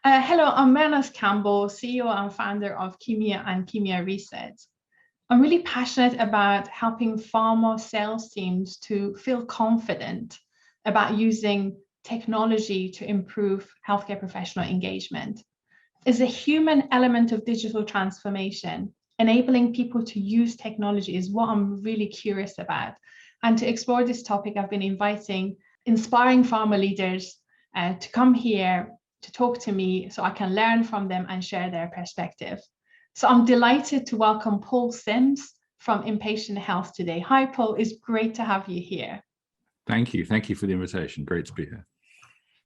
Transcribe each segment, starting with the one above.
Hello, I'm Mehrnaz Campbell, CEO and founder of Chemia and Chemia Reset. I'm really passionate about helping pharma sales teams to feel confident about using technology to improve healthcare professional engagement. Is a human element of digital transformation. Enabling people to use technology is what I'm really curious about. And to explore this topic, I've been inviting inspiring pharma leaders to come here to talk to me so I can learn from them and share their perspective. So I'm delighted to welcome Paul Sims from Impatient Health today. Hi, Paul. It's great to have you here. Thank you. Thank you for the invitation. Great to be here.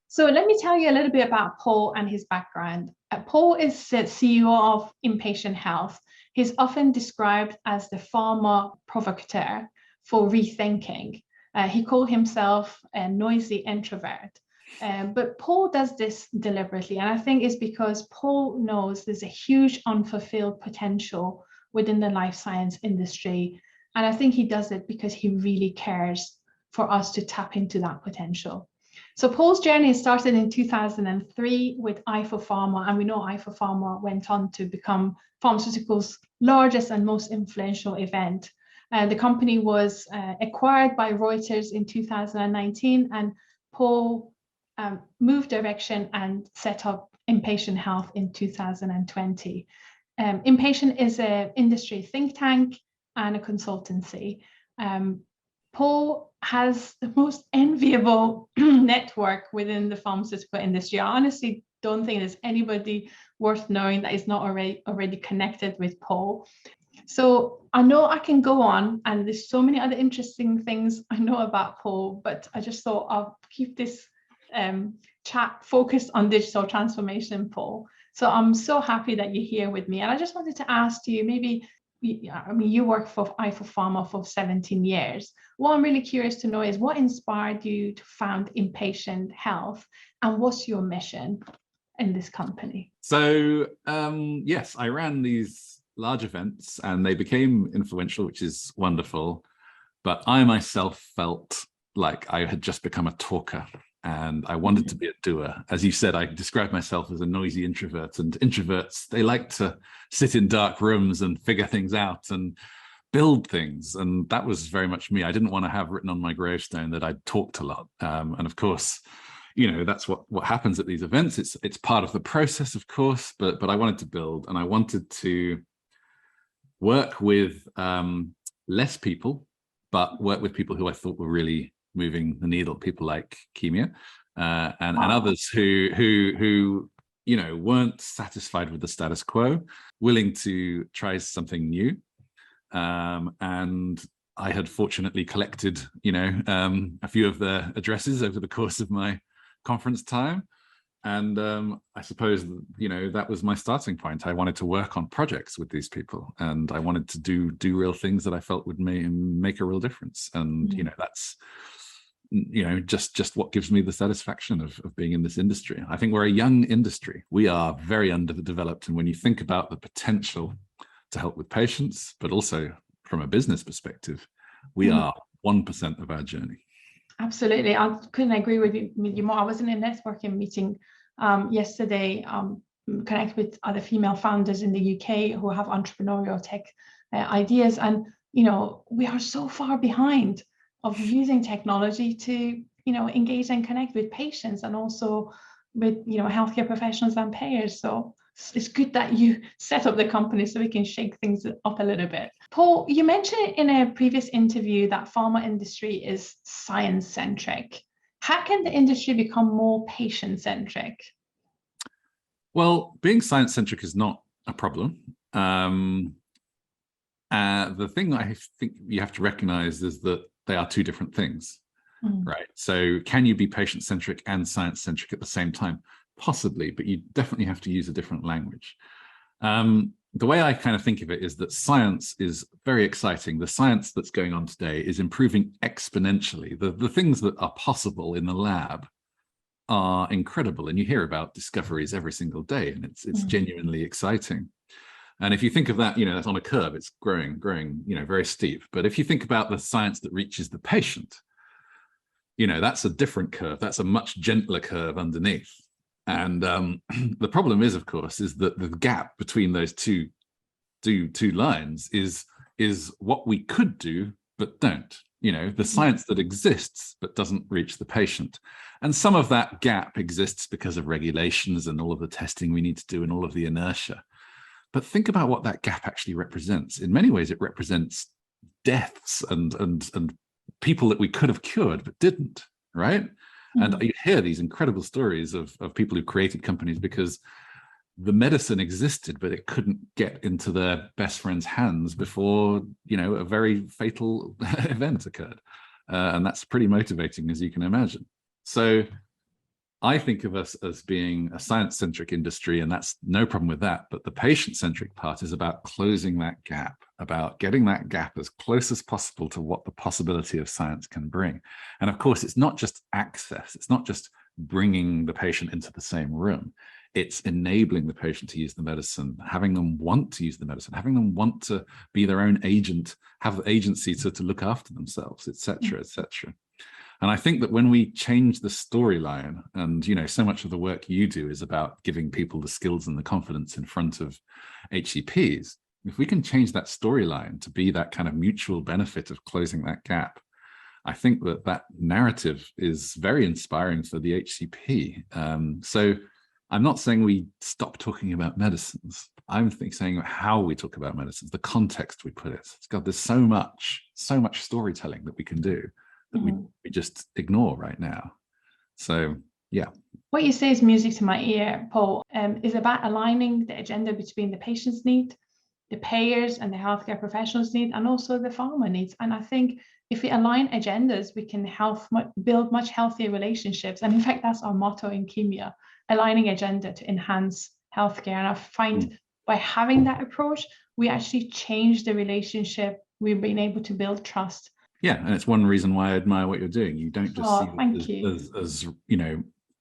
So let me tell you a little bit about Paul and his background. Paul is the CEO of Impatient Health. He's often described as the pharma provocateur for rethinking. He called himself a noisy introvert. But Paul does this deliberately, and I think it's because Paul knows there's a huge unfulfilled potential within the life science industry. And I think he does it because he really cares for us to tap into that potential. So Paul's journey started in 2003 with IFO Pharma, and we know IFO Pharma went on to become pharmaceuticals' largest and most influential event. The company was acquired by Reuters in 2019, and Paul moved direction and set up Impatient Health in 2020. Impatient is an industry think tank and a consultancy. Paul has the most enviable network within the pharmaceutical industry. I honestly don't think there's anybody worth knowing that is not already connected with Paul. So I know I can go on, and there's so many other interesting things I know about Paul, but I just thought I'll keep this chat focused on digital transformation, Paul. So I'm so happy that you're here with me. And I just wanted to ask you, maybe, you work for IFO Pharma for 17 years. What I'm really curious to know is what inspired you to found Impatient Health, and what's your mission in this company? So yes, I ran these large events and they became influential, which is wonderful. But I myself felt like I had just become a talker. And I wanted to be a doer. As you said, I describe myself as a noisy introvert, and introverts, they like to sit in dark rooms and figure things out and build things. And that was very much me. I didn't want to have written on my gravestone that I'd talked a lot. And of course, you know, that's what happens at these events. It's part of the process, of course, but I wanted to build, and I wanted to work with less people, but work with people who I thought were really moving the needle, people like Chemia and others who you know weren't satisfied with the status quo, willing to try something new. And I had fortunately collected a few of their addresses over the course of my conference time, and I suppose that was my starting point. I wanted to work on projects with these people, and I wanted to do real things that I felt would make a real difference. And that's just what gives me the satisfaction of being in this industry. I think we're a young industry. We are very underdeveloped. And when you think about the potential to help with patients, but also from a business perspective, we are 1% of our journey. Absolutely. I couldn't agree with you more. I was in a networking meeting yesterday, connect with other female founders in the UK who have entrepreneurial tech ideas. And, we are so far behind of using technology to, engage and connect with patients and also with, healthcare professionals and payers. So it's good that you set up the company so we can shake things up a little bit. Paul, you mentioned in a previous interview that pharma industry is science-centric. How can the industry become more patient-centric? Well, being science-centric is not a problem. The thing I think you have to recognize is that they are two different things, right? So can you be patient-centric and science-centric at the same time? Possibly, but you definitely have to use a different language. The way I kind of think of it is that science is very exciting. The science that's going on today is improving exponentially. The things that are possible in the lab are incredible, and you hear about discoveries every single day, and it's genuinely exciting. And if you think of that, that's on a curve, it's growing, very steep. But if you think about the science that reaches the patient, that's a different curve. That's a much gentler curve underneath. And the problem is, of course, is that the gap between those two lines is what we could do but don't. The science that exists but doesn't reach the patient. And some of that gap exists because of regulations and all of the testing we need to do and all of the inertia. But think about what that gap actually represents. In many ways, it represents deaths and people that we could have cured but didn't, right? And you hear these incredible stories of people who created companies because the medicine existed, but it couldn't get into their best friend's hands before, a very fatal event occurred. And that's pretty motivating, as you can imagine. So I think of us as being a science-centric industry, and that's no problem with that. But the patient-centric part is about closing that gap, about getting that gap as close as possible to what the possibility of science can bring. And of course, it's not just access. It's not just bringing the patient into the same room. It's enabling the patient to use the medicine, having them want to use the medicine, having them want to be their own agent, have the agency to look after themselves, et cetera, et cetera. And I think that when we change the storyline, and so much of the work you do is about giving people the skills and the confidence in front of HCPs, if we can change that storyline to be that kind of mutual benefit of closing that gap, I think that narrative is very inspiring for the HCP. So I'm not saying we stop talking about medicines. I'm saying how we talk about medicines, the context we put it. God, there's so much storytelling that we can do that we just ignore right now. So, yeah. What you say is music to my ear, Paul, is about aligning the agenda between the patient's need, the payers and the healthcare professionals' need, and also the pharma needs. And I think if we align agendas, we can build much healthier relationships. And in fact, that's our motto in Chemia, aligning agenda to enhance healthcare. And I find by having that approach, we actually change the relationship. We've been able to build trust. Yeah, and it's one reason why I admire what you're doing. You don't just see this as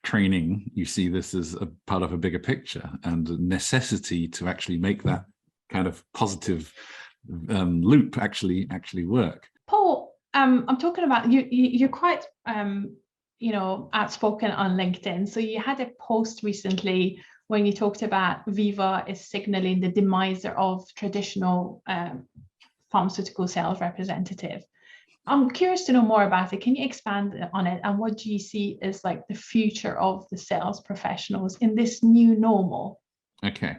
training. You see this as a part of a bigger picture and a necessity to actually make that kind of positive loop actually work. Paul, I'm talking about you. You're quite outspoken on LinkedIn. So you had a post recently when you talked about Viva is signaling the demise of traditional pharmaceutical sales representative. I'm curious to know more about it. Can you expand on it? And what do you see as like the future of the sales professionals in this new normal? Okay.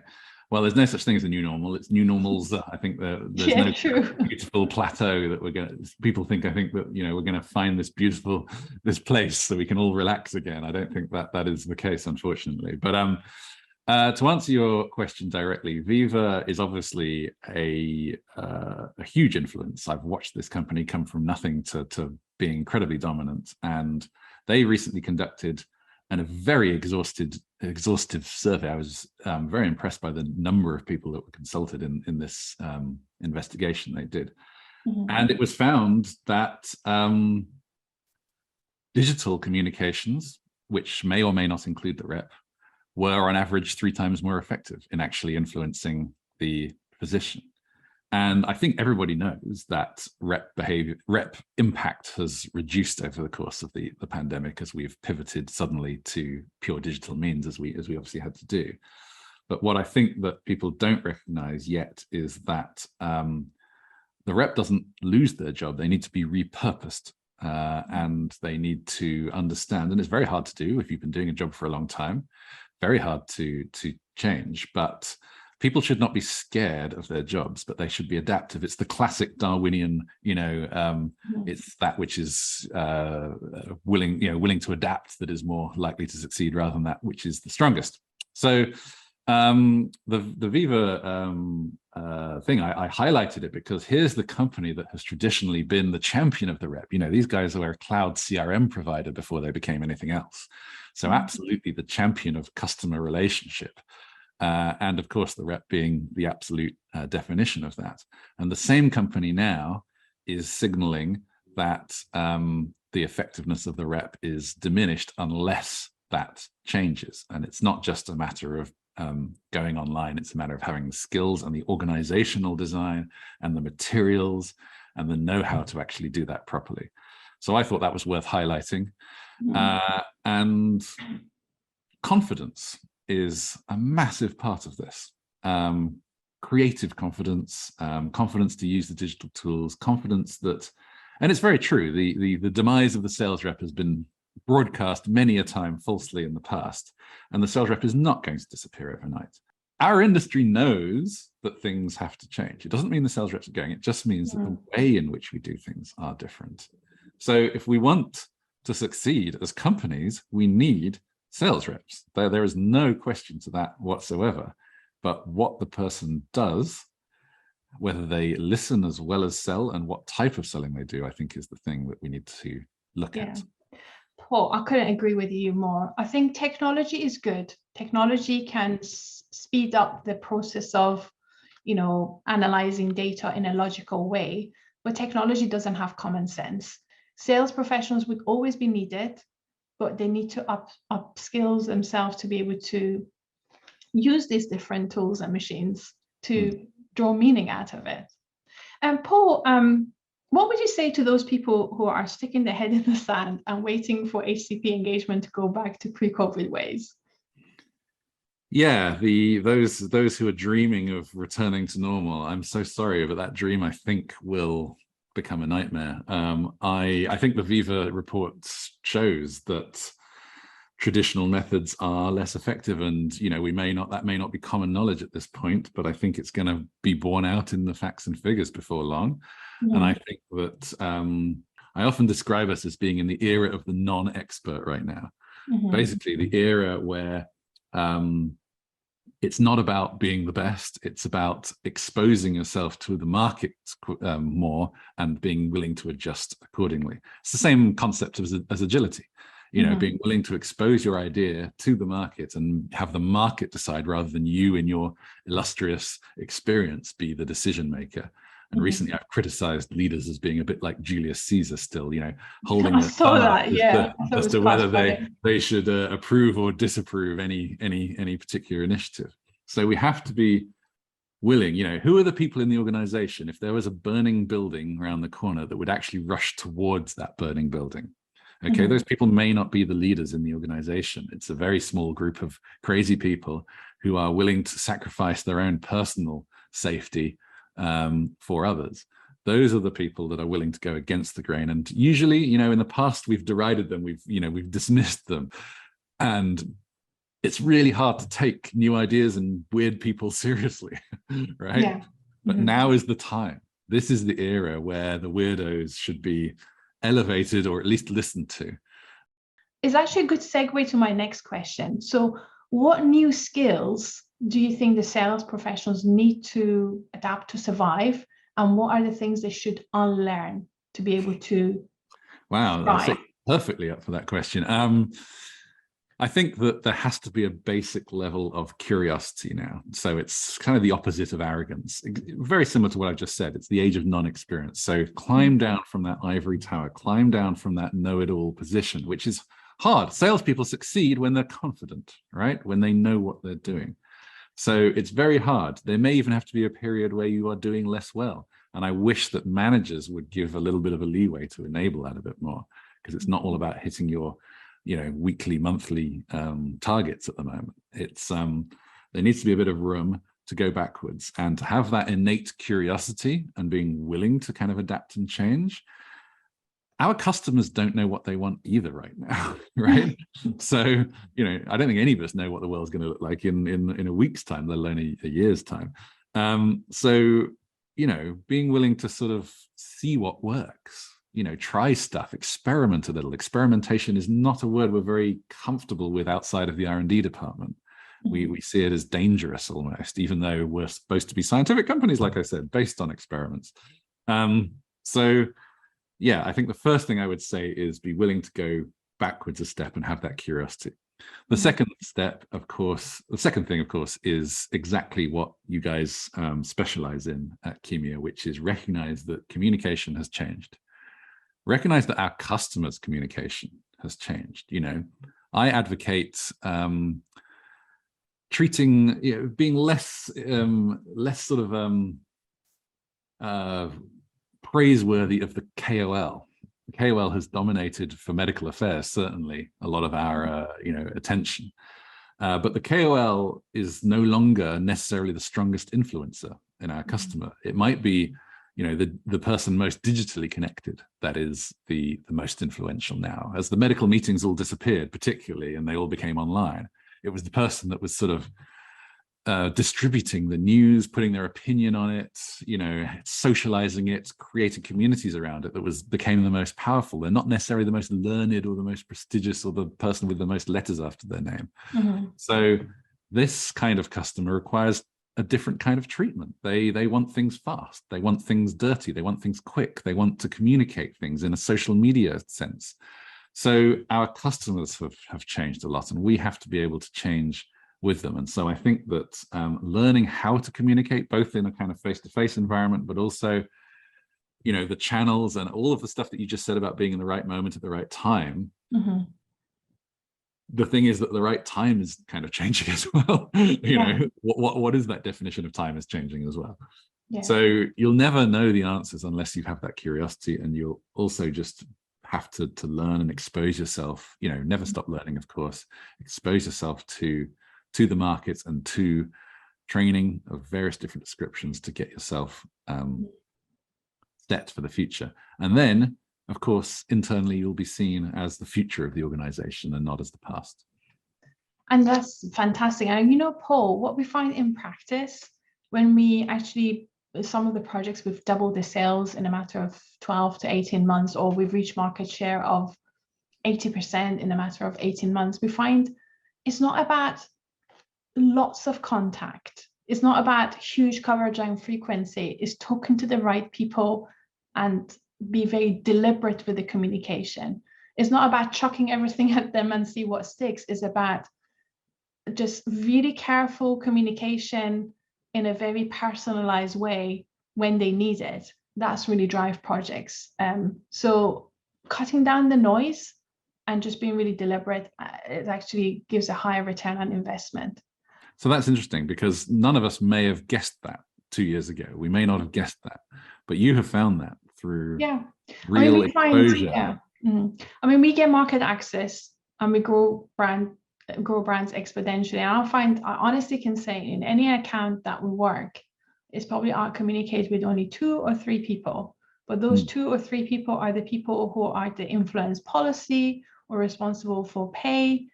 Well, there's no such thing as a new normal. It's new normals. I think there's no beautiful plateau that people think, I think that, we're going to find this place so we can all relax again. I don't think that is the case, unfortunately. But to answer your question directly, Viva is obviously a huge influence. I've watched this company come from nothing to being incredibly dominant. And they recently conducted a very exhaustive survey. I was very impressed by the number of people that were consulted in this investigation they did. And it was found that digital communications, which may or may not include the rep, were on average 3 times more effective in actually influencing the physician. And I think everybody knows that rep impact has reduced over the course of the pandemic as we've pivoted suddenly to pure digital means, as we obviously had to do. But what I think that people don't recognize yet is that the rep doesn't lose their job. They need to be repurposed. And they need to understand, and it's very hard to do if you've been doing a job for a long time, very hard to change, but people should not be scared of their jobs, but they should be adaptive. It's the classic Darwinian, it's that which is willing to adapt that is more likely to succeed rather than that which is the strongest. So the Viva thing, I highlighted it because here's the company that has traditionally been the champion of the rep. These guys were a cloud CRM provider before they became anything else. So absolutely the champion of customer relationship. And of course, the rep being the absolute definition of that. And the same company now is signaling that the effectiveness of the rep is diminished unless that changes. And it's not just a matter of going online, it's a matter of having the skills and the organizational design and the materials and the know-how to actually do that properly. So I thought that was worth highlighting. And confidence is a massive part of this. Creative confidence, confidence to use the digital tools, confidence that, and it's very true, the demise of the sales rep has been broadcast many a time falsely in the past, and the sales rep is not going to disappear overnight. Our industry knows that things have to change. It doesn't mean the sales reps are going, it just means that the way in which we do things are different. So if we want to succeed as companies, we need sales reps. There is no question to that whatsoever. But what the person does, whether they listen as well as sell, and what type of selling they do, I think is the thing that we need to look at. Paul, I couldn't agree with you more. I think technology is good. Technology can speed up the process of, analyzing data in a logical way, but technology doesn't have common sense. Sales professionals would always be needed, but they need to upskill themselves to be able to use these different tools and machines to draw meaning out of it. And Paul, what would you say to those people who are sticking their head in the sand and waiting for HCP engagement to go back to pre-COVID ways? Yeah, those who are dreaming of returning to normal, I'm so sorry, but that dream, I think, will become a nightmare. I think the Viva report shows that traditional methods are less effective, and that may not be common knowledge at this point, but I think it's going to be borne out in the facts and figures before long. And I think that I often describe us as being in the era of the non-expert right now. Basically the era where it's not about being the best, it's about exposing yourself to the market more and being willing to adjust accordingly. It's the same concept as agility. Being willing to expose your idea to the market and have the market decide rather than you in your illustrious experience be the decision maker. And recently I've criticized leaders as being a bit like Julius Caesar still, holding the thumb as to whether they should approve or disapprove any particular initiative. So we have to be willing, who are the people in the organization? If there was a burning building around the corner that would actually rush towards that burning building, okay, those people may not be the leaders in the organization. It's a very small group of crazy people who are willing to sacrifice their own personal safety for others. Those are the people that are willing to go against the grain. And usually, in the past, we've derided them, we've dismissed them. And it's really hard to take new ideas and weird people seriously, right? Yeah. But now is the time. This is the era where the weirdos should be elevated or at least listened to. It's actually a good segue to my next question. So what new skills do you think the sales professionals need to adapt to survive? And what are the things they should unlearn to be able to That's perfectly up for that question. I think that there has to be a basic level of curiosity now. So it's kind of the opposite of arrogance, very similar to what I just said. It's the age of non-experience. So climb down from that ivory tower, climb down from that know-it-all position, which is hard. Salespeople succeed when they're confident, right? When they know what they're doing. So it's very hard. There may even have to be a period where you are doing less well. And I wish that managers would give a little bit of a leeway to enable that a bit more, because it's not all about hitting your weekly, monthly targets at the moment. It's there needs to be a bit of room to go backwards and to have that innate curiosity and being willing to kind of adapt and change. Our customers don't know what they want either right now, right? So, I don't think any of us know what the world's going to look like in a week's time, let alone a year's time. So, being willing to sort of see what works, try stuff, experiment a little. Experimentation is not a word we're very comfortable with outside of the R&D department. We see it as dangerous almost, even though we're supposed to be scientific companies, like I said, based on experiments. So yeah, I think the first thing I would say is be willing to go backwards a step and have that curiosity. The second step, of course, the second thing, of course, is exactly what you guys specialize in at Chemia, which is recognize that communication has changed. Recognize that our customers' communication has changed. I advocate treating, being less sort of praiseworthy of the KOL. The KOL has dominated for medical affairs, certainly, a lot of our attention. But the KOL is no longer necessarily the strongest influencer in our customer. It might be, the person most digitally connected that is the most influential now. As the medical meetings all disappeared, particularly, and they all became online, it was the person that was sort of distributing the news, putting their opinion on it, socializing it, creating communities around it that became the most powerful. They're not necessarily the most learned or the most prestigious or the person with the most letters after their name. Mm-hmm. So this kind of customer requires a different kind of treatment. They want things fast. They want things dirty. They want things quick. They want to communicate things in a social media sense. So our customers have changed a lot, and we have to be able to change with them. And so I think that learning how to communicate both in a kind of face-to-face environment, but also, the channels and all of the stuff that you just said about being in the right moment at the right time. Mm-hmm. The thing is that the right time is kind of changing as well. What is that definition of time is changing as well. Yeah. So you'll never know the answers unless you have that curiosity, and you'll also just have to learn and expose yourself, never stop learning, of course, expose yourself to the markets and to training of various different descriptions to get yourself set for the future. And then, of course, internally, you'll be seen as the future of the organization and not as the past. And that's fantastic. And Paul, what we find in practice, when we actually, some of the projects, we've doubled the sales in a matter of 12 to 18 months, or we've reached market share of 80% in a matter of 18 months, we find it's not about lots of contact. It's not about huge coverage and frequency. It's talking to the right people and be very deliberate with the communication. It's not about chucking everything at them and see what sticks. It's about just really careful communication in a very personalized way when they need it. That's really drive projects. So cutting down the noise and just being really deliberate, it actually gives a higher return on investment. So that's interesting, because none of us may have guessed that 2 years ago. We may not have guessed that, but you have found that through real exposure. We get market access and we grow brands exponentially. And I honestly can say in any account that we work, it's probably communicate with only 2 or 3 people. But those 2 or 3 people are the people who are the influence policy or responsible for pay.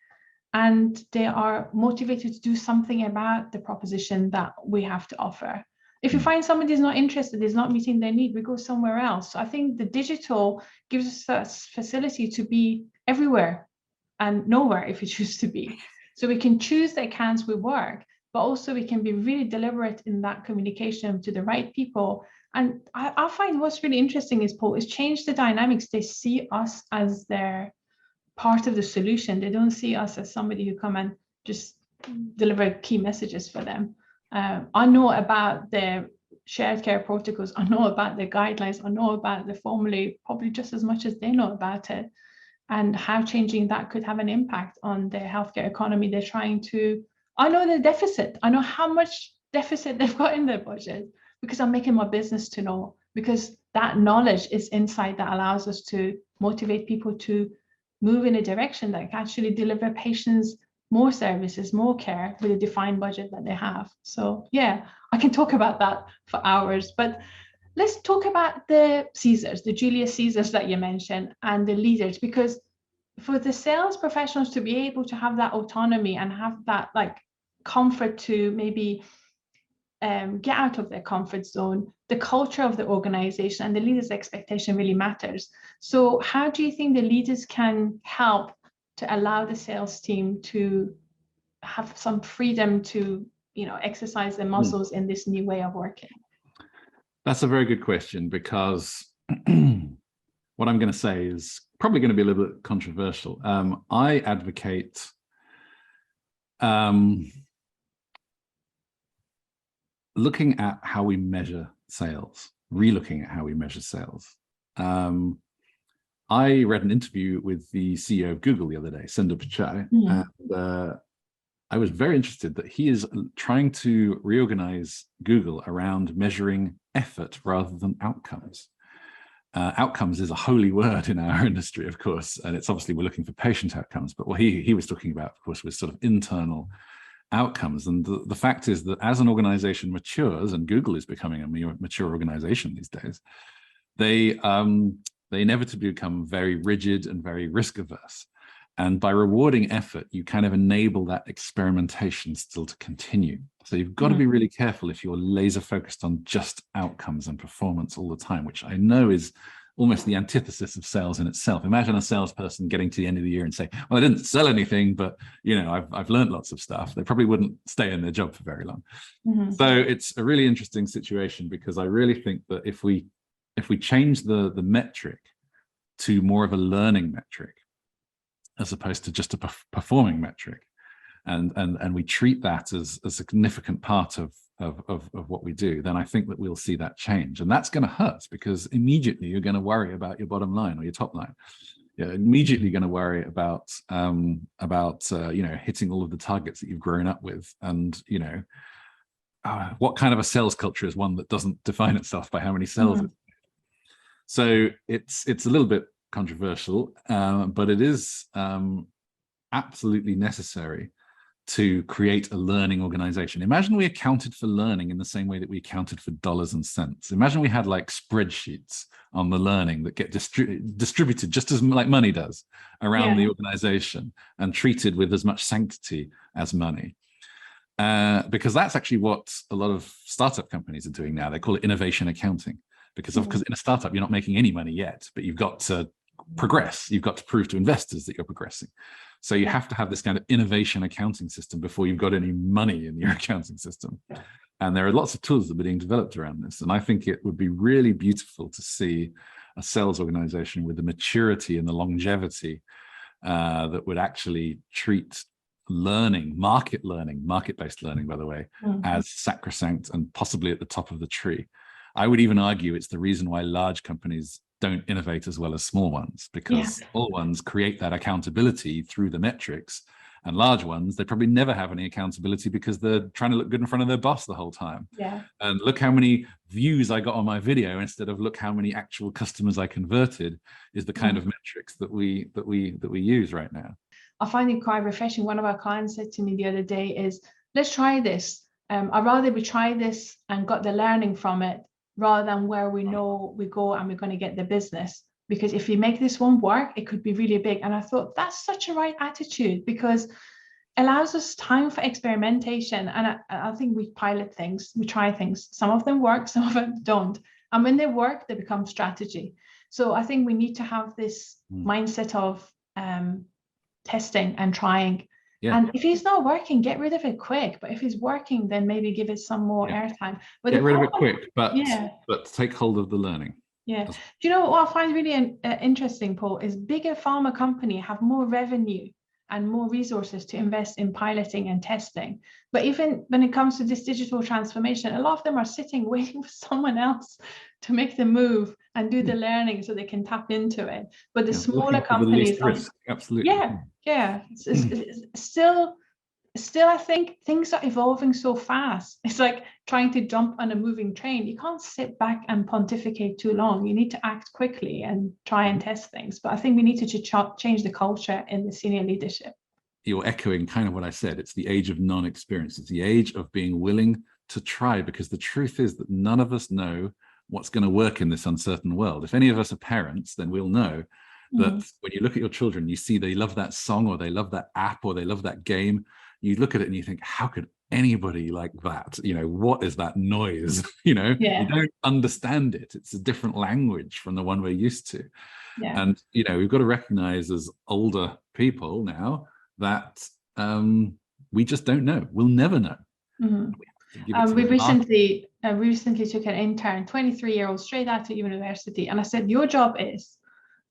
And they are motivated to do something about the proposition that we have to offer. If you find somebody is not interested, is not meeting their need, we go somewhere else. So I think the digital gives us that facility to be everywhere and nowhere if we choose to be. So we can choose the accounts we work, but also we can be really deliberate in that communication to the right people. And I find what's really interesting is, Paul, is change the dynamics. They see us as their part of the solution. They don't see us as somebody who come and just deliver key messages for them. I know about the shared care protocols. I know about the guidelines. I know about the formulae probably just as much as they know about it, and how changing that could have an impact on the healthcare economy. They're trying to, I know the deficit. I know how much deficit they've got in their budget because I'm making my business to know, because that knowledge is insight that allows us to motivate people to move in a direction that can actually deliver patients more services, more care with a defined budget that they have. So yeah, I can talk about that for hours, but let's talk about the Caesars, the Julius Caesars that you mentioned, and the leaders, because for the sales professionals to be able to have that autonomy and have that comfort to maybe get out of their comfort zone, the culture of the organization and the leader's expectation really matters. So how do you think the leaders can help to allow the sales team to have some freedom to, exercise their muscles in this new way of working? That's a very good question, because what I'm going to say is probably going to be a little bit controversial. I advocate looking at how we measure sales, re-looking at how we measure sales. I read an interview with the CEO of Google the other day, Sundar Pichai, and I was very interested that he is trying to reorganize Google around measuring effort rather than outcomes. outcomes is a holy word in our industry, of course, and it's obviously we're looking for patient outcomes, but what he was talking about, of course, was sort of internal outcomes. And the fact is that as an organization matures, and Google is becoming a more mature organization these days, they inevitably become very rigid and very risk averse. And by rewarding effort, you kind of enable that experimentation still to continue. So you've got to be really careful if you're laser focused on just outcomes and performance all the time, which I know is almost the antithesis of sales in itself. Imagine a salesperson getting to the end of the year and say, well, I didn't sell anything, but I've learned lots of stuff. They probably wouldn't stay in their job for very long. So it's a really interesting situation, because I really think that if we change the metric to more of a learning metric, as opposed to just a performing metric, and we treat that as a significant part of what we do, then I think that we'll see that change. And that's going to hurt, because immediately you're going to worry about your bottom line or your top line. You're immediately going to worry about hitting all of the targets that you've grown up with. And what kind of a sales culture is one that doesn't define itself by how many sales it's made? So it's a little bit controversial, but it is absolutely necessary to create a learning organization. Imagine we accounted for learning in the same way that we accounted for dollars and cents. Imagine we had like spreadsheets on the learning that get distributed just as like money does around the organization, and treated with as much sanctity as money. Because that's actually what a lot of startup companies are doing now. They call it innovation accounting, because in a startup, you're not making any money yet, but you've got to progress. You've got to prove to investors that you're progressing. So you have to have this kind of innovation accounting system before you've got any money in your accounting system. And there are lots of tools that are being developed around this. And I think it would be really beautiful to see a sales organization with the maturity and the longevity that would actually treat learning, market-based learning, by the way, as sacrosanct and possibly at the top of the tree. I would even argue it's the reason why large companies don't innovate as well as small ones, because small ones create that accountability through the metrics, and large ones, they probably never have any accountability because they're trying to look good in front of their boss the whole time. And look how many views I got on my video instead of look how many actual customers I converted is the kind of metrics that we use right now. I find it quite refreshing. One of our clients said to me the other day is, let's try this. I'd rather we try this and got the learning from it, rather than where we know we go and we're going to get the business. Because if we make this one work, it could be really big. And I thought that's such a right attitude, because it allows us time for experimentation. And I think we pilot things, we try things. Some of them work, some of them don't. And when they work, they become strategy. So I think we need to have this mindset of testing and trying. And if it's not working, get rid of it quick. But if it's working, then maybe give it some more airtime. But get rid of it quick, but take hold of the learning. Do you know what I find really interesting, Paul, is bigger pharma companies have more revenue and more resources to invest in piloting and testing. But even when it comes to this digital transformation, a lot of them are sitting waiting for someone else to make the move and do the learning so they can tap into it. But the smaller companies, absolutely. Still, I think things are evolving so fast. It's like trying to jump on a moving train. You can't sit back and pontificate too long. You need to act quickly and try and test things. But I think we need to change the culture in the senior leadership. You're echoing kind of what I said. It's the age of non-experience. It's the age of being willing to try, because the truth is that none of us know what's going to work in this uncertain world. If any of us are parents, then we'll know that when you look at your children, you see they love that song, or they love that app, or they love that game. You look at it and you think, how could anybody like that? What is that noise? You don't understand it. It's a different language from the one we're used to. And, we've got to recognize as older people now that we just don't know. We'll never know. We recently took an intern, 23-year-old, straight out of university. And I said, your job is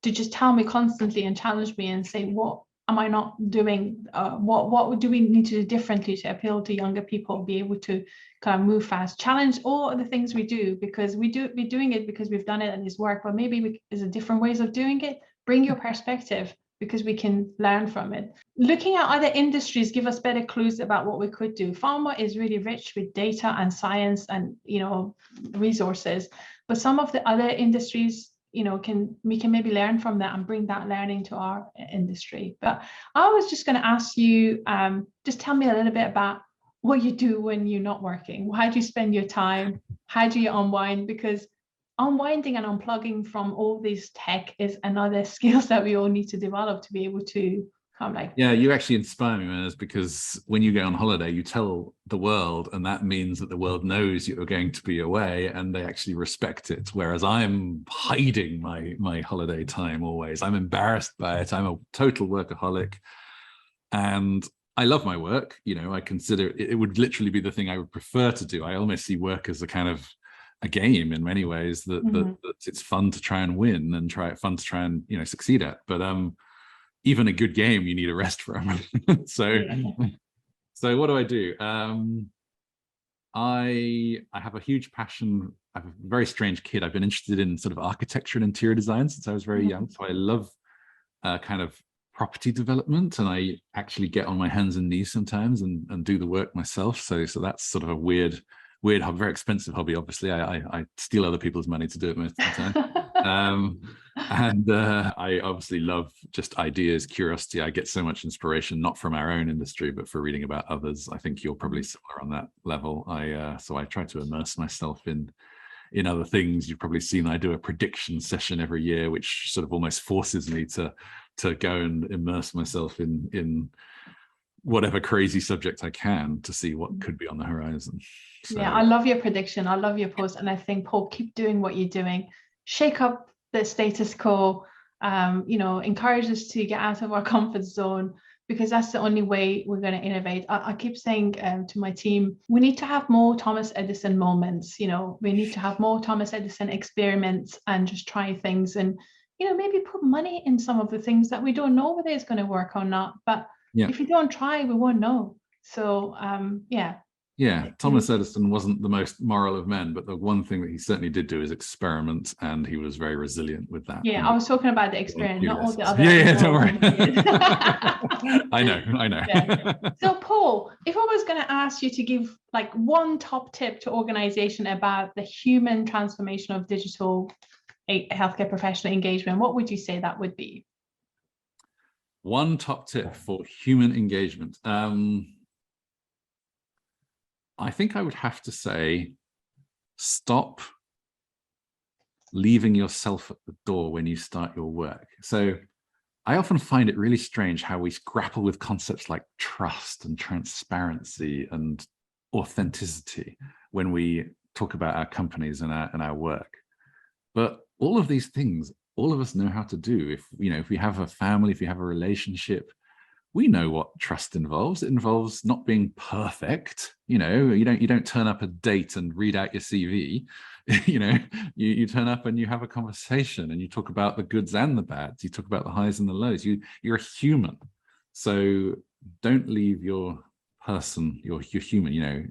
to just tell me constantly and challenge me and say, what am I not doing? What do we need to do differently to appeal to younger people, be able to kind of move fast, challenge all the things we do, because we're doing it because we've done it and it's worked, but maybe there's a different ways of doing it. Bring your perspective, because we can learn from it. Looking at other industries give us better clues about what we could do. Pharma is really rich with data and science and resources, but some of the other industries we can maybe learn from that and bring that learning to our industry. But I was just going to ask you, just tell me a little bit about what you do when you're not working. How do you spend your time? How do you unwind? Because unwinding and unplugging from all this tech is another skills that we all need to develop to be able to kind of like. Yeah, you actually inspire me, Mehrnaz, because when you go on holiday, you tell the world, and that means that the world knows you're going to be away and they actually respect it. Whereas I'm hiding my holiday time always. I'm embarrassed by it. I'm a total workaholic. And I love my work. I consider it would literally be the thing I would prefer to do. I almost see work as a kind of a game in many ways that it's fun to try and win and fun to try and succeed at. But even a good game you need a rest from. So what do I do? I have a huge passion. I'm a very strange kid. I've been interested in sort of architecture and interior design since I was very young. So I love kind of property development, and I actually get on my hands and knees sometimes and do the work myself. So that's sort of a weird, very expensive hobby. Obviously, I steal other people's money to do it most of the time. And I obviously love just ideas, curiosity. I get so much inspiration, not from our own industry, but for reading about others. I think you're probably similar on that level. So I try to immerse myself in other things. You've probably seen I do a prediction session every year, which sort of almost forces me to go and immerse myself in whatever crazy subject I can to see what could be on the horizon. So. Yeah, I love your prediction. I love your post. And I think, Paul, keep doing what you're doing. Shake up the status quo, encourage us to get out of our comfort zone, because that's the only way we're going to innovate. I keep saying to my team, we need to have more Thomas Edison moments. We need to have more Thomas Edison experiments and just try things and, maybe put money in some of the things that we don't know whether it's going to work or not. But if you don't try, we won't know. So, Yeah, Thomas Edison wasn't the most moral of men, but the one thing that he certainly did do is experiment, and he was very resilient with that. Yeah, I was talking about the experiment, not all the other. Yeah, don't worry. I know. Yeah. So, Paul, if I was going to ask you to give like one top tip to organization about the human transformation of digital healthcare professional engagement, what would you say that would be? One top tip for human engagement. I think I would have to say, stop leaving yourself at the door when you start your work. So I often find it really strange how we grapple with concepts like trust and transparency and authenticity when we talk about our companies and our work. But all of these things, all of us know how to do. If we have a family, if you have a relationship, we know what trust involves. It involves not being perfect. You don't turn up a date and read out your CV. You turn up and you have a conversation and you talk about the goods and the bads. You talk about the highs and the lows. You're a human. So don't leave your person, you're human,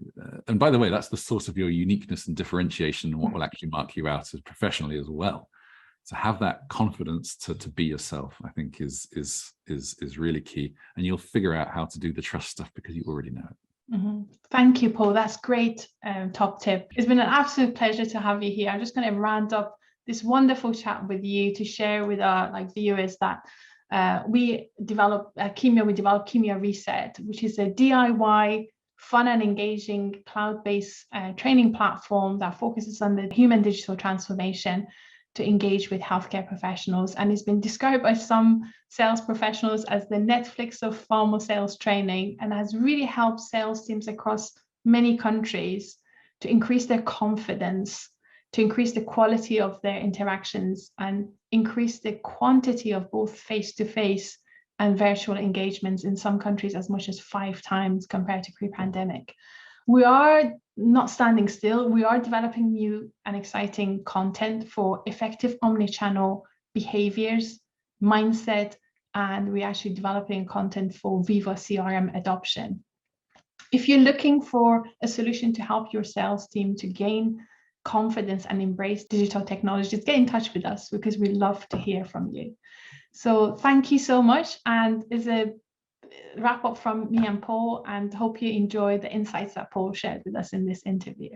and by the way, that's the source of your uniqueness and differentiation and what will actually mark you out as professionally as well. So have that confidence to be yourself, I think is really key. And you'll figure out how to do the trust stuff because you already know it. Mm-hmm. Thank you, Paul. That's great top tip. It's been an absolute pleasure to have you here. I'm just going to round up this wonderful chat with you to share with our viewers that we developed Chemia Reset, which is a DIY, fun and engaging cloud-based training platform that focuses on the human digital transformation to engage with healthcare professionals, and it's been described by some sales professionals as the Netflix of pharma sales training, and has really helped sales teams across many countries to increase their confidence, to increase the quality of their interactions, and increase the quantity of both face-to-face and virtual engagements in some countries as much as 5 times compared to pre-pandemic. We are not standing still. We are developing new and exciting content for effective omnichannel behaviors, mindset, and we're actually developing content for Viva CRM adoption. If you're looking for a solution to help your sales team to gain confidence and embrace digital technologies, get in touch with us because we love to hear from you. So thank you so much. And it's a wrap up from me and Paul, and hope you enjoy the insights that Paul shared with us in this interview.